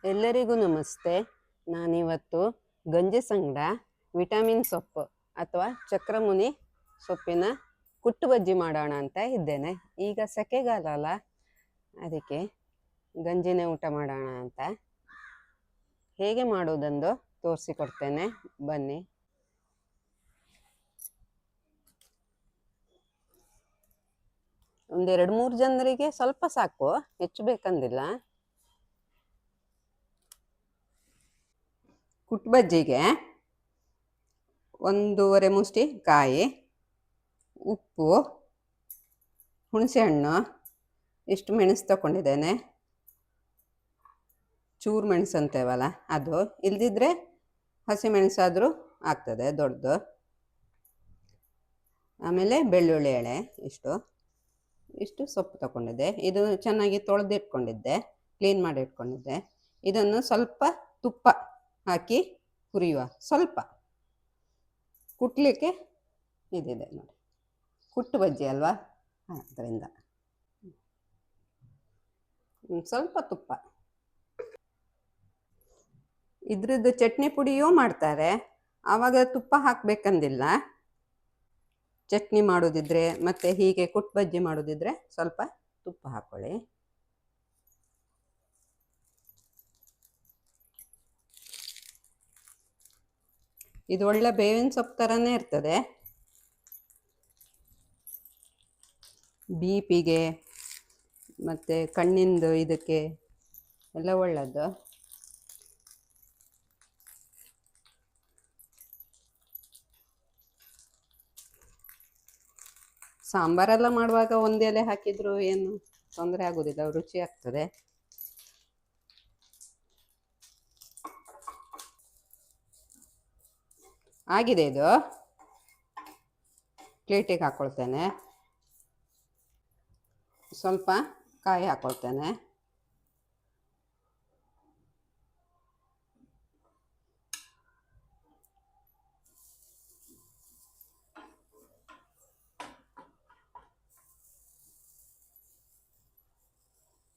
ಎಲ್ಲರಿಗೂ ನಮಸ್ತೆ. ನಾನಿವತ್ತು ಗಂಜಿ ಸಂಗಡ ವಿಟಮಿನ್ ಸೊಪ್ಪು ಅಥವಾ ಚಕ್ರಮುನಿ ಸೊಪ್ಪಿನ ಕುಟ್ಟು ಬಜ್ಜಿ ಮಾಡೋಣ ಅಂತ ಇದ್ದೇನೆ. ಈಗ ಸೆಕೆಗಾಲ ಅಲ್ಲ, ಅದಕ್ಕೆ ಗಂಜಿನೇ ಊಟ ಮಾಡೋಣ ಅಂತ. ಹೇಗೆ ಮಾಡೋದೆಂದು ತೋರಿಸಿಕೊಡ್ತೇನೆ, ಬನ್ನಿ. ಒಂದು 2-3 ಜನರಿಗೆ ಸ್ವಲ್ಪ ಸಾಕು, ಹೆಚ್ಚು ಬೇಕಂದಿಲ್ಲ. ಕುಟ್ಟು ಬಜ್ಜಿಗೆ 1.5 ಮುಷ್ಟಿ ಕಾಯಿ, ಉಪ್ಪು, ಹುಣಸೆಹಣ್ಣು, ಇಷ್ಟು ಮೆಣಸು ತಗೊಂಡಿದ್ದೇನೆ. ಚೂರು ಮೆಣಸು ಅಂತೇವಲ್ಲ ಅದು, ಇಲ್ದಿದ್ರೆ ಹಸಿ ಮೆಣಸಾದರೂ ಆಗ್ತದೆ ದೊಡ್ಡದು. ಆಮೇಲೆ ಬೆಳ್ಳುಳ್ಳಿ ಎಳೆ ಇಷ್ಟು ಸೊಪ್ಪು ತಗೊಂಡಿದ್ದೆ. ಇದು ಚೆನ್ನಾಗಿ ತೊಳೆದಿಟ್ಕೊಂಡಿದ್ದೆ, ಕ್ಲೀನ್ ಮಾಡಿ ಇಟ್ಕೊಂಡಿದ್ದೆ. ಇದನ್ನು ಸ್ವಲ್ಪ ತುಪ್ಪ ಹಾಕಿ ಹುರಿಯುವ, ಸ್ವಲ್ಪ ಕುಟ್ಲಿಕ್ಕೆ ಇದಿದೆ ನೋಡಿ, ಕುಟ್ಟು ಬಜ್ಜಿ ಅಲ್ವಾ, ಅದರಿಂದ ಸ್ವಲ್ಪ ತುಪ್ಪ. ಇದ್ರದ್ದು ಚಟ್ನಿ ಪುಡಿಯೂ ಮಾಡ್ತಾರೆ, ಆವಾಗ ತುಪ್ಪ ಹಾಕಬೇಕಂದಿಲ್ಲ. ಚಟ್ನಿ ಮಾಡೋದಿದ್ರೆ ಮತ್ತು ಹೀಗೆ ಕುಟ್ಟು ಬಜ್ಜಿ ಮಾಡೋದಿದ್ರೆ ಸ್ವಲ್ಪ ತುಪ್ಪ ಹಾಕ್ಕೊಳ್ಳಿ. ಇದು ಒಳ್ಳೆ ಬೇವಿನ ಸೊಪ್ಪು ಥರನೇ ಇರ್ತದೆ. BP-ಗೆ ಮತ್ತು ಕಣ್ಣಿಂದು ಇದಕ್ಕೆ ಎಲ್ಲ ಒಳ್ಳೆಯದು. ಸಾಂಬಾರೆಲ್ಲ ಮಾಡುವಾಗ ಒಂದು ಎಲೆ ಹಾಕಿದರೂ ಏನು ತೊಂದರೆ ಆಗೋದಿಲ್ಲ, ರುಚಿ ಆಗ್ತದೆ. ಆಗಿದೆ, ಇದು ಪ್ಲೇಟಿಗೆ ಹಾಕ್ಕೊಳ್ತೇನೆ. ಸ್ವಲ್ಪ ಕಾಯಿ ಹಾಕ್ಕೊಳ್ತೇನೆ.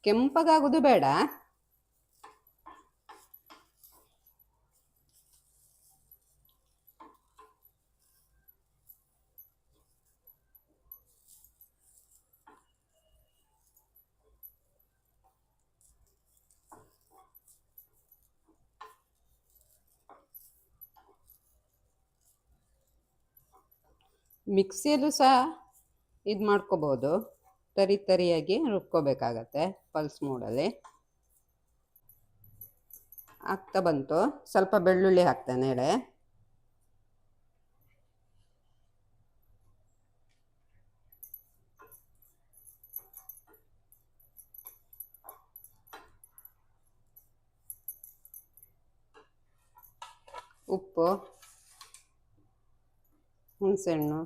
ಕೆಂಪಗಾಗೋದು ಬೇಡ, ಮಿಕ್ಸಿಯಲ್ಲೂ ಸಹ ಇದು ಮಾಡ್ಕೋಬೋದು, ತರಿಯಾಗಿ ರುಬ್ಕೋಬೇಕಾಗತ್ತೆ ಪಲ್ಸ್ ಮೋಡಲ್ಲಿ. ಆಗ್ತಾ ಬಂತು. ಸ್ವಲ್ಪ ಬೆಳ್ಳುಳ್ಳಿ ಹಾಕ್ತೇನೆ ಎಳೆ, ಉಪ್ಪು, ಹುಣಸೆಹಣ್ಣು,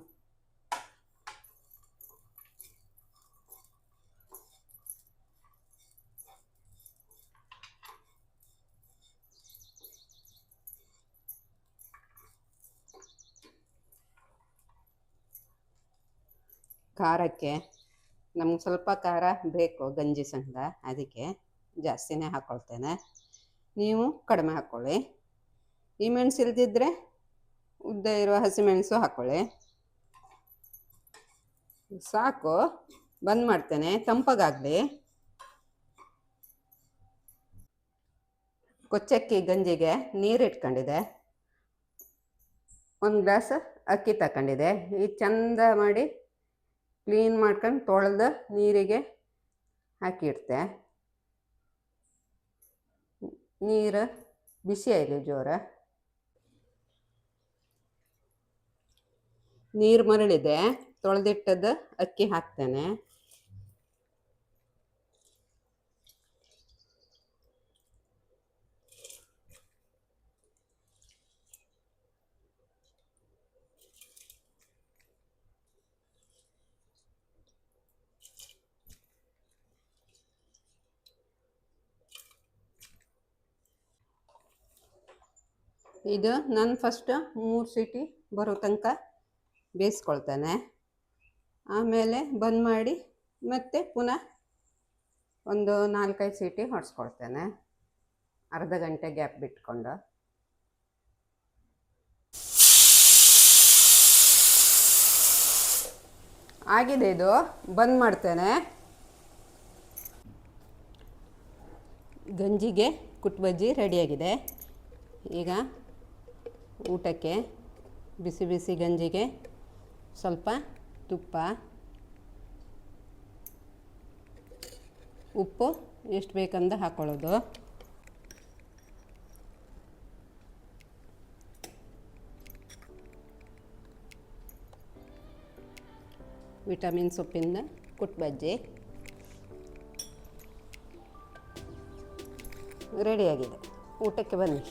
ಖಾರಕ್ಕೆ ನಮ್ಗೆ ಸ್ವಲ್ಪ ಖಾರ ಬೇಕು ಗಂಜಿ ಸಂಗಡ, ಅದಕ್ಕೆ ಜಾಸ್ತಿನೇ ಹಾಕ್ಕೊಳ್ತೇನೆ. ನೀವು ಕಡಿಮೆ ಹಾಕ್ಕೊಳ್ಳಿ. ಈ ಮೆಣಸು ಇಲ್ದಿದ್ರೆ ಉದ್ದ ಇರುವ ಹಸಿಮೆಣಸು ಹಾಕ್ಕೊಳ್ಳಿ. ಸಾಕು, ಬಂದ್ ಮಾಡ್ತೇನೆ, ತಂಪಗಾಗಲಿ. ಕೊಚ್ಚಕ್ಕಿ ಗಂಜಿಗೆ ನೀರು ಇಟ್ಕೊಂಡಿದೆ. 1 ಗ್ಲಾಸ್ ಅಕ್ಕಿ ತಗೊಂಡಿದೆ. ಈ ಚಂದ ಮಾಡಿ ಕ್ಲೀನ್ ಮಾಡ್ಕೊಂಡು ತೊಳೆದು ನೀರಿಗೆ ಹಾಕಿಡ್ತೆ. ನೀರು ಬಿಸಿ ಆಯಿತು ಜೋರ, ನೀರು ಮರಳಿದೆ. ತೊಳೆದಿಟ್ಟದ್ದು ಅಕ್ಕಿ ಹಾಕ್ತೇನೆ. ಇದು ನಾನು ಫಸ್ಟ್ 3 ಸೀಟಿ ಬರೋ ತನಕ ಬೇಯಿಸ್ಕೊಳ್ತೇನೆ. ಆಮೇಲೆ ಬಂದ್ ಮಾಡಿ ಮತ್ತೆ ಪುನಃ ಒಂದು 4-5 ಸೀಟಿ ಹೊಡೆಸ್ಕೊಳ್ತೇನೆ. ಅರ್ಧ ಗಂಟೆ ಗ್ಯಾಪ್ ಬಿಟ್ಕೊಂಡು. ಆಗಿದೆ, ಇದು ಬಂದ್ ಮಾಡ್ತೇನೆ. ಗಂಜಿಗೆ ಕುಟ್ಟು ಬಜ್ಜಿ ರೆಡಿಯಾಗಿದೆ. ಈಗ ಊಟಕ್ಕೆ ಬಿಸಿ ಬಿಸಿ ಗಂಜಿಗೆ ಸ್ವಲ್ಪ ತುಪ್ಪ, ಉಪ್ಪು ಎಷ್ಟು ಬೇಕಂದ ಹಾಕ್ಕೊಳ್ಳೋದು. ವಿಟಮಿನ್ ಸೊಪ್ಪಿಂದ ಕುಟ್ಟು ಬಜ್ಜಿ ರೆಡಿಯಾಗಿದೆ. ಊಟಕ್ಕೆ ಬನ್ನಿ.